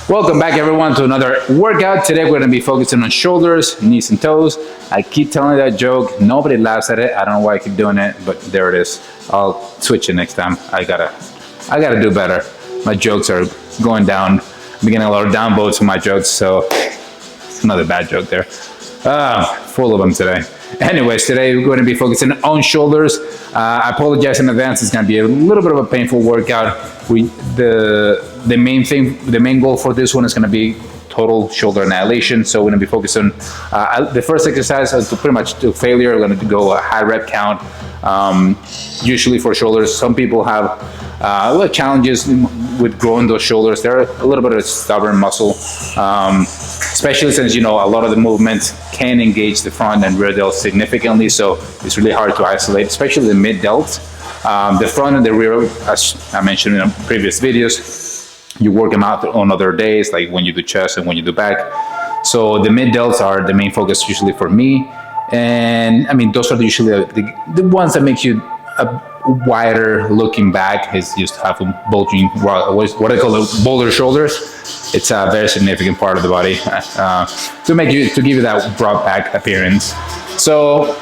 Welcome back everyone to another workout. Today we're going to be focusing on shoulders, knees and toes. I keep telling that joke, nobody laughs at it. I don't know why I keep doing it, but there it is. I'll switch it next time. I gotta do better. My jokes are going down. I'm getting a lot of downvotes for my jokes, so another bad joke there. Full of them today. Anyways, today we're going to be focusing on shoulders. I apologize in advance. It's going to be a little bit of a painful workout. The main goal for this one is going to be total shoulder annihilation. So we're going to be focusing on the first exercise to pretty much to failure. We're going to go a high rep count. Usually for shoulders, some people have a lot of challenges with growing those shoulders. They're a little bit of a stubborn muscle, especially since, you know, a lot of the movements can engage the front and rear delts significantly. So it's really hard to isolate, especially the mid delts. The front and the rear, as I mentioned in previous videos, you work them out on other days, like when you do chest and when you do back. So the mid delts are the main focus usually for me. And I mean, those are usually the ones that make you a wider looking back. Is just have a bulging, what I call the boulder shoulders. It's a very significant part of the body to give you that broad back appearance. So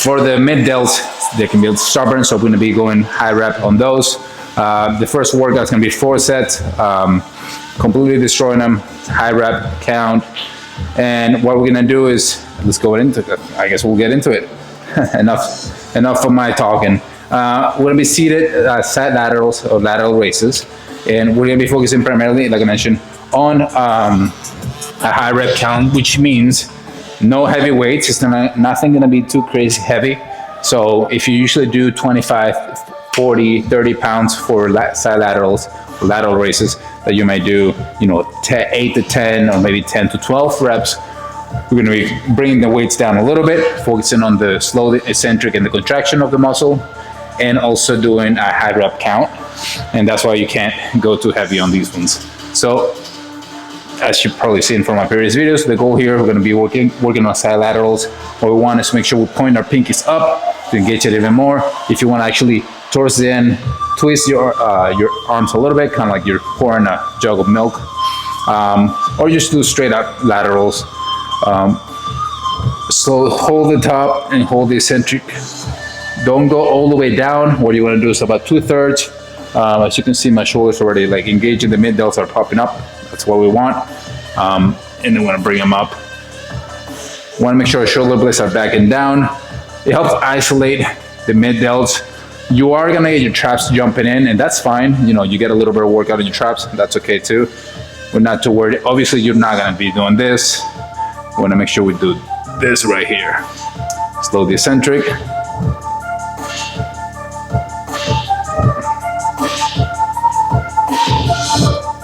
for the mid delts, they can be stubborn, so we're going to be going high rep on those. The first workout is going to be 4 sets, completely destroying them, high rep count. And what we're going to do is, let's go into it. I guess we'll get into it. enough of my talking. We're going to be seated side laterals or lateral raises. And we're going to be focusing primarily, like I mentioned, on a high rep count, which means no heavy weights. It's nothing going to be too crazy heavy. So if you usually do 25, 40, 30 pounds for side laterals, lateral raises, that you might do, 8 to 10 or maybe 10 to 12 reps, we're going to be bringing the weights down a little bit, focusing on the slow eccentric and the contraction of the muscle, and also doing a high rep count. And that's why you can't go too heavy on these ones. So as you've probably seen from my previous videos, the goal here, we're going to be working on side laterals. What we want is to make sure we point our pinkies up to engage it even more. If you want to actually, towards the end, twist your arms a little bit, kind of like you're pouring a jug of milk, or just do straight up laterals. So hold the top and hold the eccentric. Don't go all the way down. What you want to do is about 2/3. As you can see, my shoulders already like engaging, the mid delts are popping up. That's what we want. And then we want to bring them up. Want to make sure our shoulder blades are back and down. It helps isolate the mid delts. You are going to get your traps jumping in, and that's fine. You get a little bit of workout in your traps. That's okay too. We're not too worried. Obviously, you're not going to be doing this. We want to make sure we do this right here. Slow the eccentric.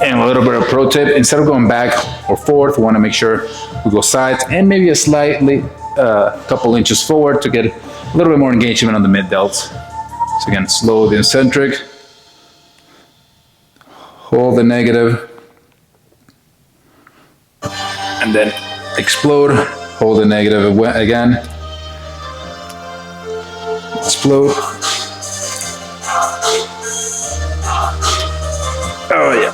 And a little bit of pro tip, instead of going back or forth, we want to make sure we go sides and maybe a slightly couple inches forward to get a little bit more engagement on the mid delts. So again, slow the eccentric, hold the negative, and then explode, hold the negative again, explode. Oh yeah,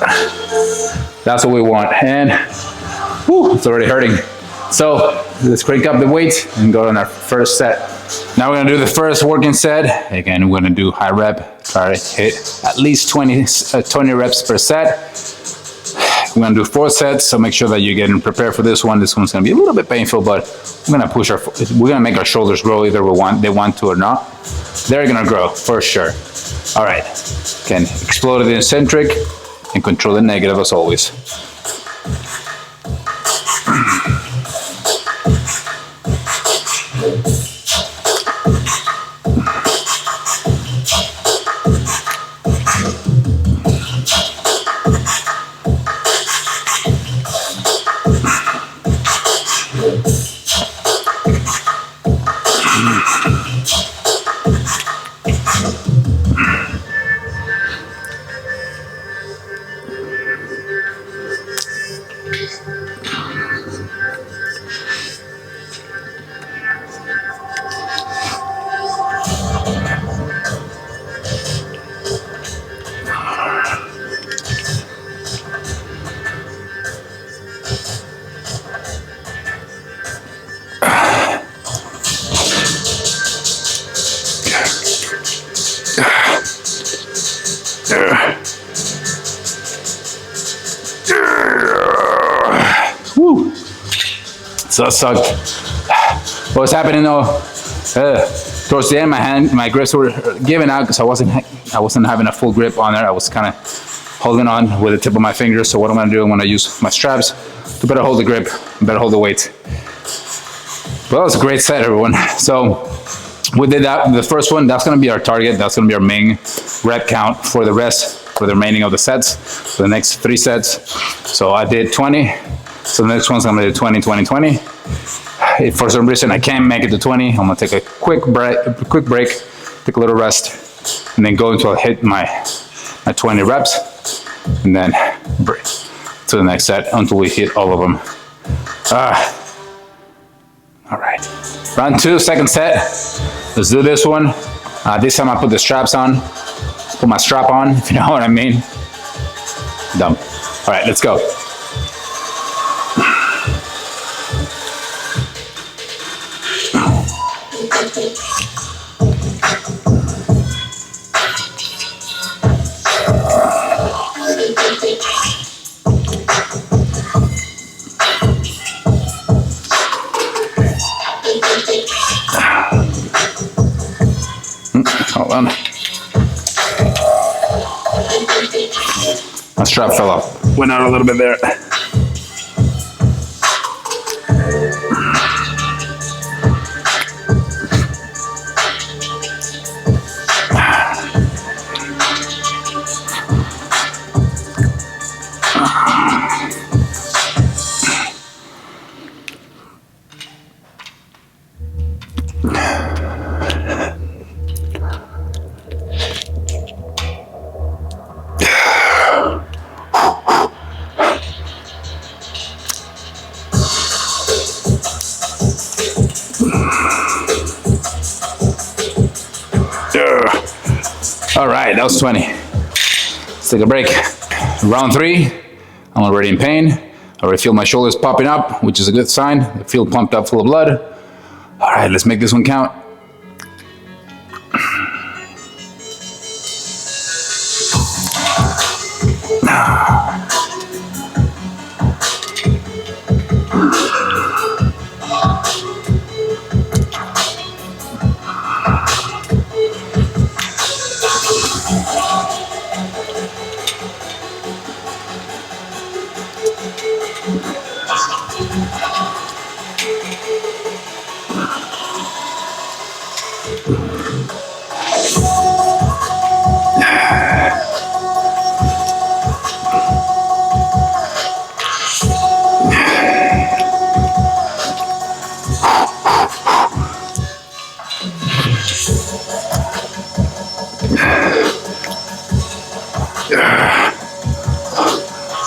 that's what we want. And whew, it's already hurting. So let's crank up the weights and go on our first set. Now we're gonna do the first working set. Again, we're gonna do high rep, try to hit at least 20 reps per set. We're gonna do 4 sets, so make sure that you're getting prepared for this one. This one's gonna be a little bit painful, but we're gonna make our shoulders grow either they want to or not. They're gonna grow for sure. All right, again, explode the eccentric and control the negative as always. Woo. So it sucked. What was happening though? Towards the end, my grips were giving out because I wasn't having a full grip on there. I was kind of holding on with the tip of my fingers. So what I'm gonna do, I'm gonna use my straps to better hold the grip, better hold the weight. Well, it's a great set, everyone. So we did that. The first one, that's gonna be our target. That's gonna be our main rep count for the rest, for the remaining of the sets, for the next 3 sets. So I did 20. So the next one's I'm gonna do 20, 20, 20. If for some reason I can't make it to 20, I'm gonna take a quick break, take a little rest, and then go until I hit my 20 reps, and then break to the next set until we hit all of them. All right, round 2, second set. Let's do this one. This time I put the straps on, put my strap on, if you know what I mean. Dumb. All right, let's go. Hold on. My strap fell off. Went out a little bit there. All right, that was 20. Let's take a break. Round 3, I'm already in pain. I already feel my shoulders popping up, which is a good sign. I feel pumped up, full of blood. All right, let's make this one count.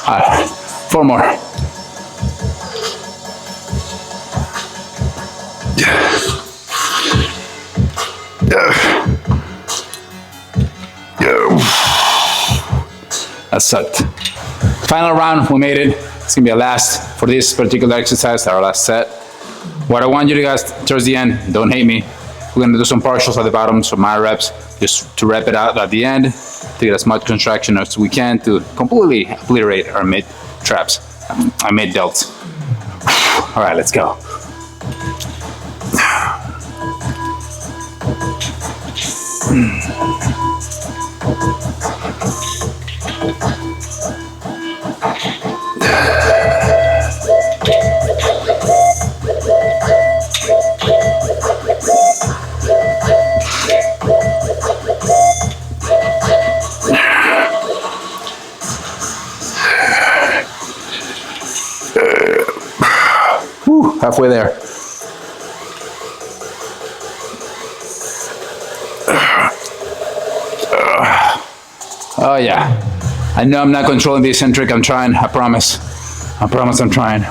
All right, 4 more. That sucked. Final round, we made it. It's gonna be a last for this particular exercise, our last set. What I want you to guys towards the end, don't hate me. We're gonna do some partials at the bottom, so my reps, just to rep it out at the end, to get as much contraction as we can to completely obliterate our mid traps, our mid delts. All right, let's go. Whew, halfway there. Oh yeah, I know I'm not controlling the eccentric. I'm trying, I promise. I promise I'm trying.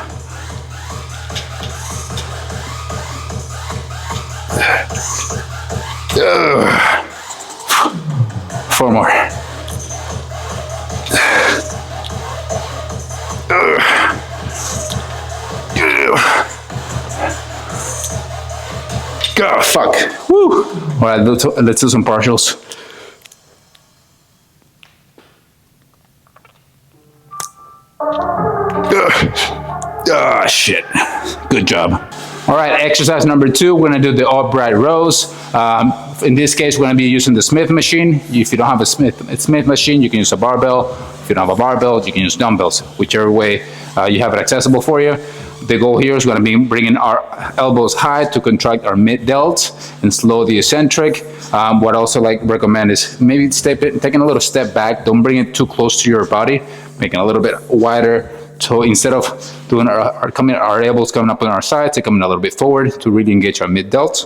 Four more. God, fuck. Woo. All right, let's do some partials. Oh, shit. Good job. All right, exercise number 2, we're gonna do the upright rows. In this case, we're gonna be using the Smith machine. If you don't have a Smith machine, you can use a barbell. If you don't have a barbell, you can use dumbbells, whichever way you have it accessible for you. The goal here is gonna be bringing our elbows high to contract our mid delts and slow the eccentric. What I also recommend is maybe taking a little step back. Don't bring it too close to your body, making it a little bit wider. So instead of doing our elbows coming up on our sides, they're coming a little bit forward to really engage our mid delts.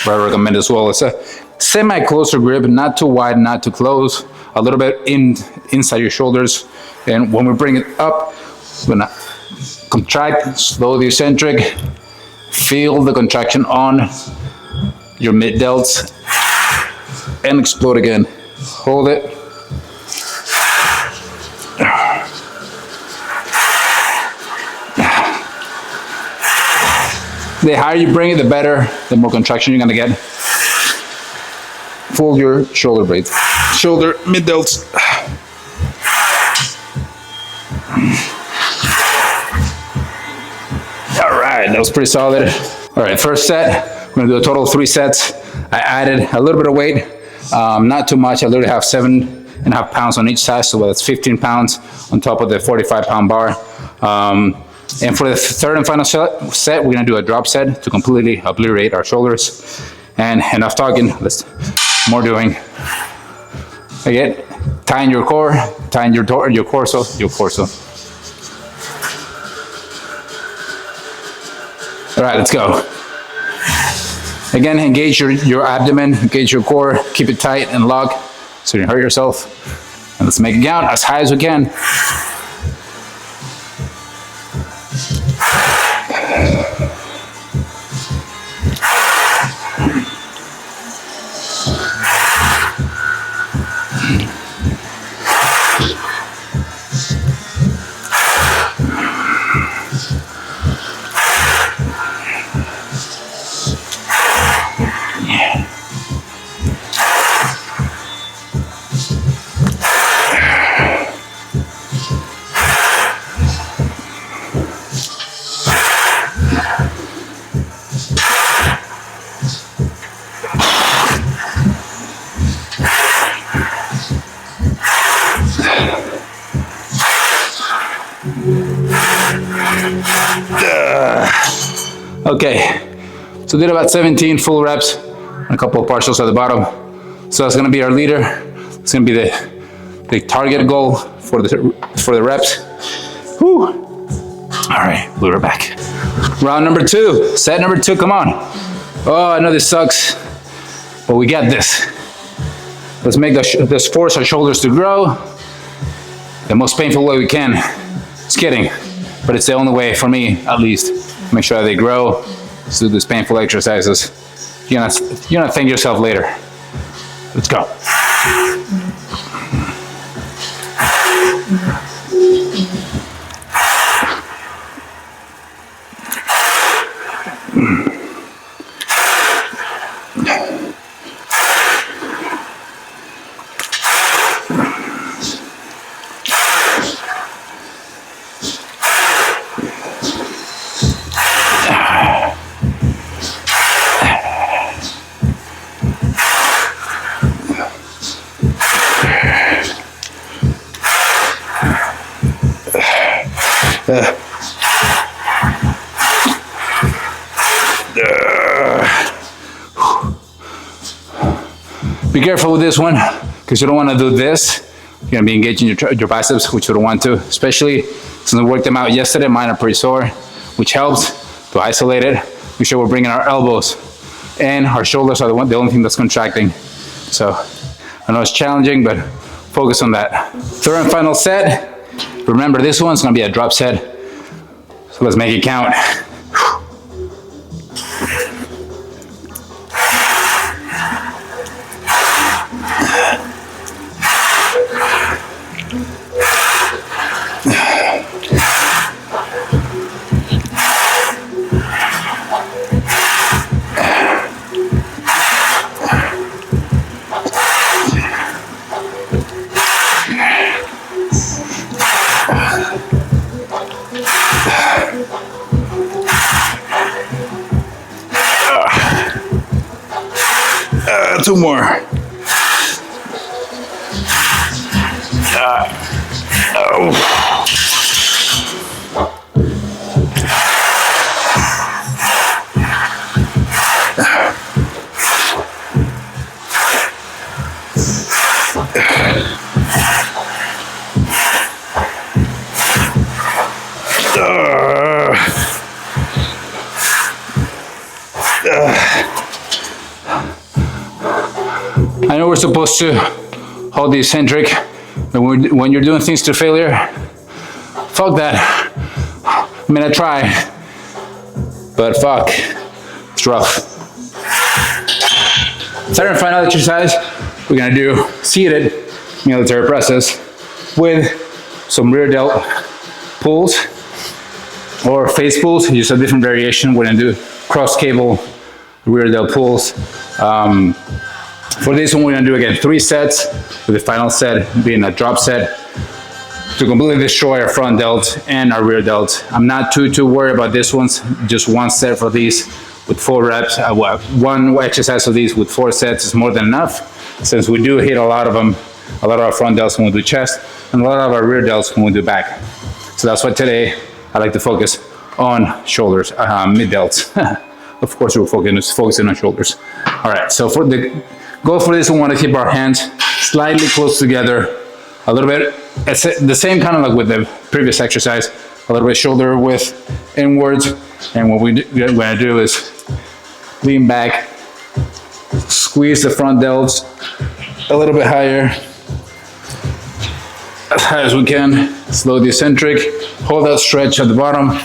What I recommend as well is a semi-closer grip, not too wide, not too close, a little bit inside your shoulders. And when we bring it up, we're gonna contract, slow the eccentric, feel the contraction on your mid delts, and explode again. Hold it. The higher you bring it, the better, the more contraction you're gonna get. Fold your shoulder blades. Shoulder, mid delts. All right, that was pretty solid. All right, first set, we're gonna do a total of 3 sets. I added a little bit of weight, not too much. I literally have 7.5 pounds on each side, so that's 15 pounds on top of the 45-pound bar. And for the third and final set, we're gonna do a drop set to completely obliterate our shoulders. And enough talking, let's more doing. Again, tying your core, tying your torso. All right, let's go. Again, engage your abdomen, engage your core, keep it tight and locked so you don't hurt yourself. And let's make it count as high as we can. Okay, so did about 17 full reps and a couple of partials at the bottom. So that's gonna be our leader. It's gonna be the target goal for the reps. Whew. All right, we'll be right back. Round number 2, set number 2, come on. Oh, I know this sucks, but we got this. Let's make let's force our shoulders to grow the most painful way we can. Just kidding, but it's the only way for me, at least. Make sure that they grow. Let's do these painful exercises. You're gonna thank yourself later. Let's go. Be careful with this one, because you don't want to do this. You're going to be engaging your biceps, which you don't want to, especially since we worked them out yesterday. Mine are pretty sore, which helps to isolate it. Make sure we're bringing our elbows and our shoulders are the only thing that's contracting. So I know it's challenging, but focus on that. Third and final set. Remember, this one's going to be a drop set. So let's make it count. 2 more. I know we're supposed to hold the eccentric, but when you're doing things to failure, fuck that. I mean, I try, but fuck, it's rough. Second and final exercise, we're gonna do seated military presses with some rear delt pulls or face pulls, just a different variation. We're gonna do cross cable rear delt pulls. For this one, we're gonna do again 3 sets, with the final set being a drop set to completely destroy our front delt and our rear delt. I'm not too worried about this one. Just 1 set for these with 4 reps. 1 exercise of these with 4 sets is more than enough, since we do hit a lot of them, a lot of our front delts when we do chest, and a lot of our rear delts when we do back. So that's why today I like to focus on shoulders, mid delts. Of course, we're focusing on shoulders. All right, so for the goal for this, we want to keep our hands slightly close together, a little bit. It's the same kind of like with the previous exercise, a little bit shoulder width inwards. And what we're going to do is lean back, squeeze the front delts a little bit higher, as high as we can. Slow the eccentric, hold that stretch at the bottom.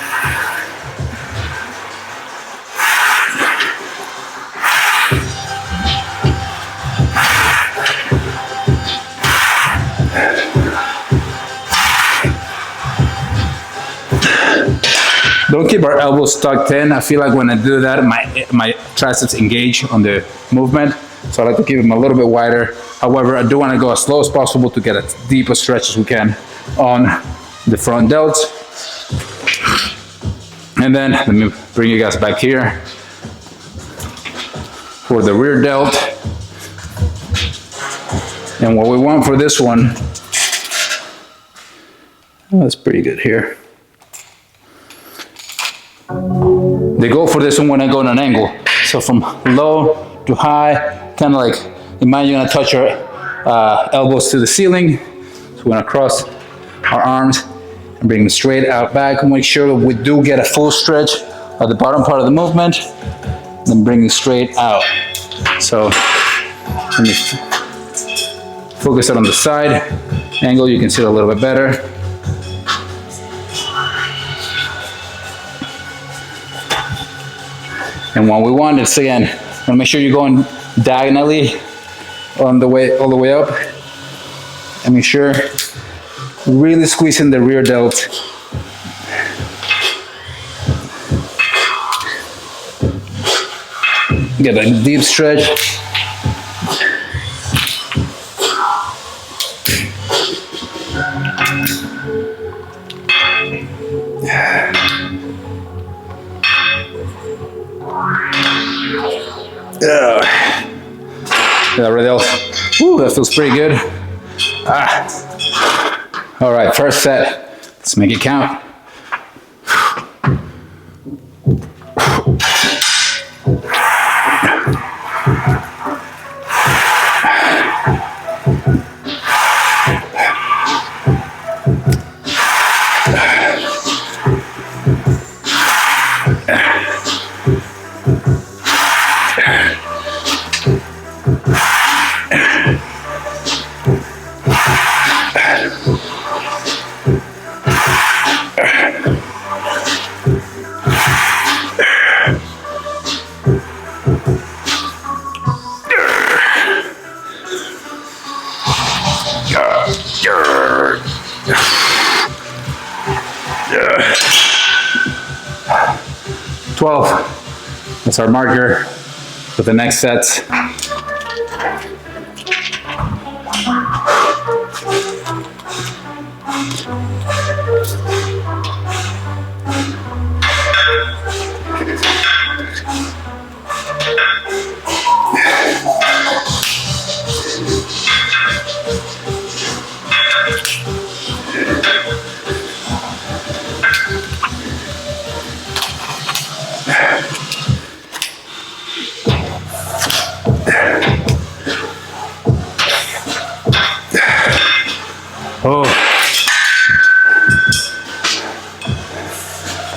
Don't keep our elbows tucked in. I feel like when I do that, my triceps engage on the movement. So I like to keep them a little bit wider. However, I do want to go as slow as possible to get as deep a stretch as we can on the front delts. And then let me bring you guys back here for the rear delt. And what we want for this one, oh, that's pretty good here. The goal for this one, when I go on an angle, so from low to high, kind of like, imagine you're gonna touch your elbows to the ceiling. So we're gonna cross our arms and bring them straight out back, and make sure that we do get a full stretch at the bottom part of the movement, then bring it straight out. So let me focus it on the side angle, you can see it a little bit better. And what we want is, again, want to make sure you're going diagonally on the way, all the way up. And make sure really squeezing the rear delt. Get a deep stretch. Yeah, Lateral. Ooh, that feels pretty good. All right, first set. Let's make it count. Yeah. 12. That's our marker for the next set.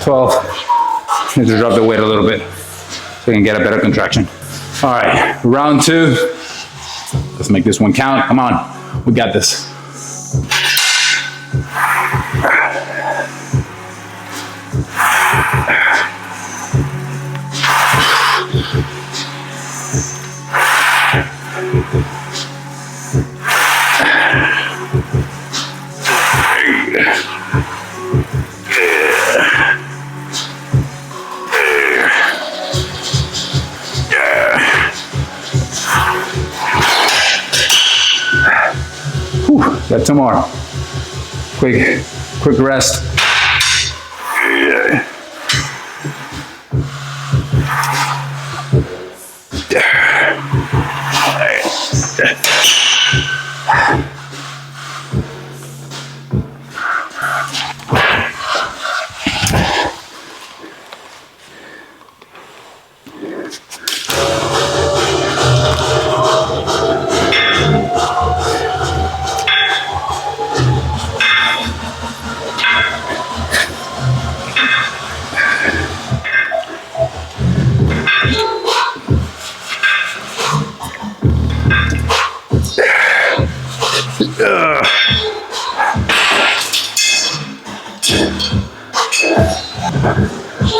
12. Need to drop the weight a little bit so we can get a better contraction. All right, round 2. Let's make this one count. Come on, we got this. Got 2 more. Quick rest.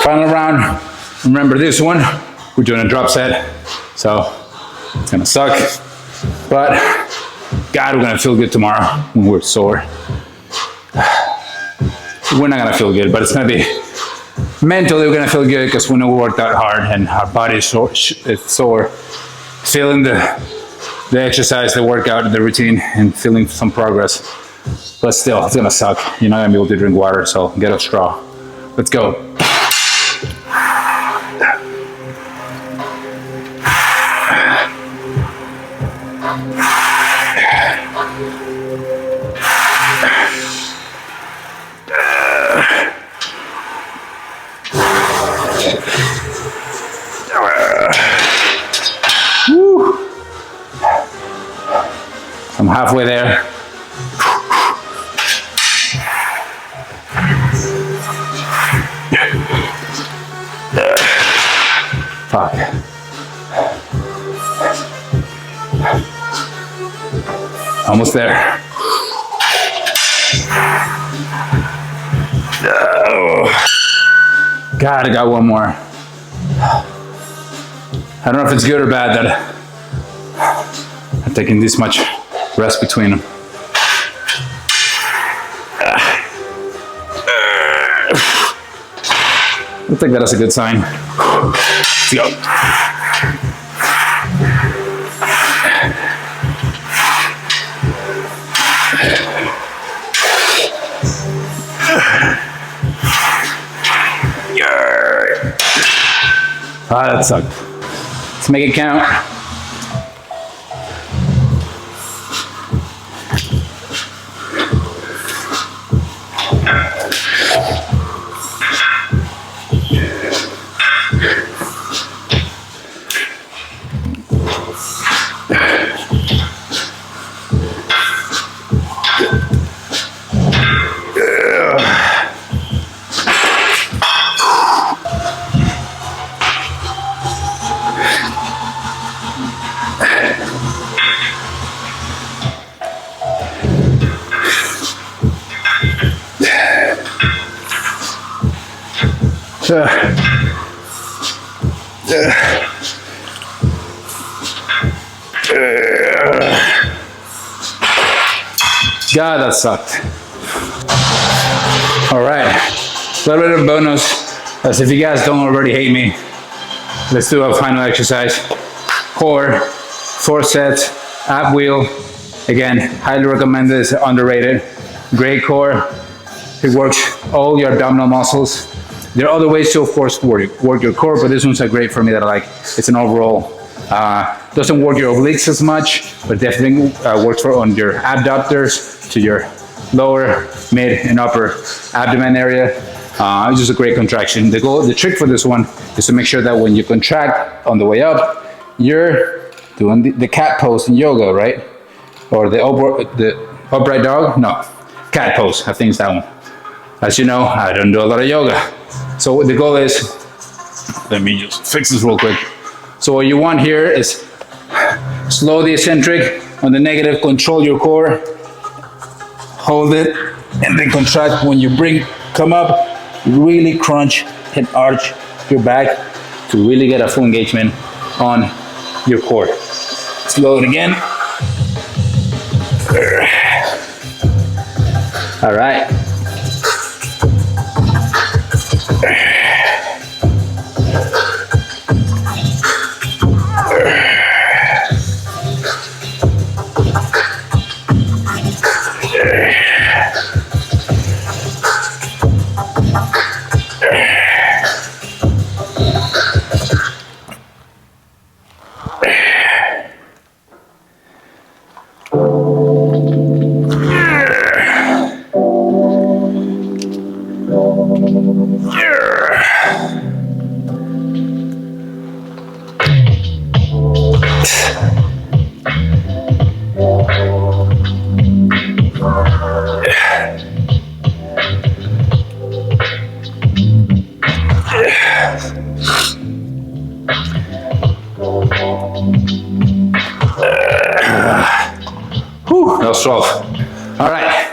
Final round. Remember this one, we're doing a drop set, so it's gonna suck, but God, we're gonna feel good tomorrow when we're sore. We're not gonna feel good, but it's gonna be, mentally we're gonna feel good because we know we worked out hard and our body is sore. Feeling the exercise, the workout, the routine, and feeling some progress. But still, it's gonna suck. You're not gonna be able to drink water, so get a straw. Let's go. Woo. I'm halfway there. Fuck. Almost there. Oh. God, I got one more. I don't know if it's good or bad that I'm taking this much rest between them. I think that is a good sign. Let's go. Ah, that sucked. Let's make it count. God, that sucked. All right, a little bit of bonus, as if you guys don't already hate me. Let's do a final exercise. Core, 4 sets, ab wheel. Again, highly recommended, it's underrated. Great core, it works all your abdominal muscles. There are other ways to, of course, work your core, but this one's a great for me that I like. It's an overall, doesn't work your obliques as much, but definitely works on your abductors to your lower, mid, and upper abdomen area. It's just a great contraction. The trick for this one is to make sure that when you contract on the way up, you're doing the cat pose in yoga, right? Or the upright dog? No, cat pose. I think it's that one. As you know, I don't do a lot of yoga. So the goal is, let me just fix this real quick. So what you want here is slow the eccentric on the negative, control your core, hold it, and then contract. When you come up, really crunch and arch your back to really get a full engagement on your core. Slow it again. All right. That was 12. All right.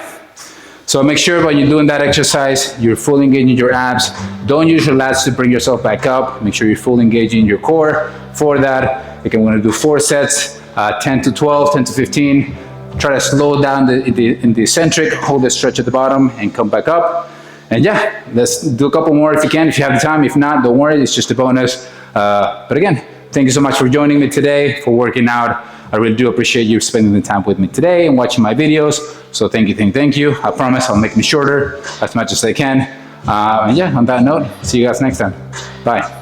So make sure when you're doing that exercise, you're fully engaging your abs. Don't use your lats to bring yourself back up. Make sure you're fully engaging your core. For that, again, we're gonna do 4 sets, 10 to 12, 10 to 15. Try to slow down in the eccentric, hold the stretch at the bottom and come back up. And yeah, let's do a couple more if you can, if you have the time. If not, don't worry, it's just a bonus. But again, thank you so much for joining me today, for working out. I really do appreciate you spending the time with me today and watching my videos. So thank you. I promise I'll make them shorter as much as I can. And yeah, on that note, see you guys next time. Bye.